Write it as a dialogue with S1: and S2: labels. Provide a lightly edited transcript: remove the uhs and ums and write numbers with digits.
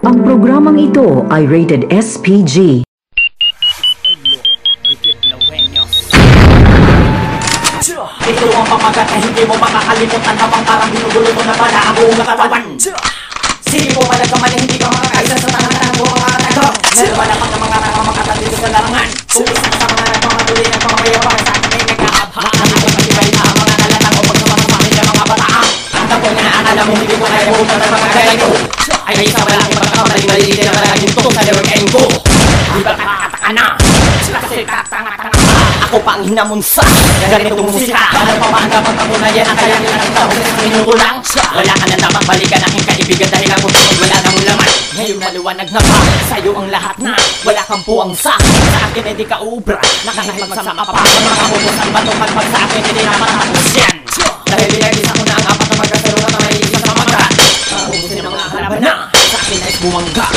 S1: Ang programang ito ay rated SPG.
S2: Ito ang pamagat na hindi mo makakalimutan habang parang binugulo mo na pala ang buong katawan. Sili mo pala ka mali, hindi ka makakaisa sa tangan ng buong mga tago. Meron wala pang mga nakamakatan dito sa larangan. Umisa ka sa mga nagmamatuloy ng pamamayabang sa akin ay nagkaabhaan. Hindi ko matibay na ang mga kalatang upang sa mga pamilya mga bataan. Ang tapo niya na akala mo hindi ko kaya buong na mga gaya ko. Ay isa malaking pagkakamali na malaging to sa lirikain ko. Di ba kakataka na? Kasi katanga-tanga ako pa ang hinamunsa ganitong musika. Ano pa man dapat papunayan ang kayang inakita ko sa minuto lang. Wala ka na dapat balikan aking kaibigan dahil ang mundo wala nang laman. Ngayon naliwanag na ba sa'yo ang lahat na wala kang puwang sa akin ay di ka ubra. Nakakahimagsama pa mga kapupusan ba itong pagpag sa akin hindi na matapos yan. Dahil binagisa ko na ang apat na magkasaro na may isa sa magat. Ubusin ang mga kalaban na sa akin ay bumangga.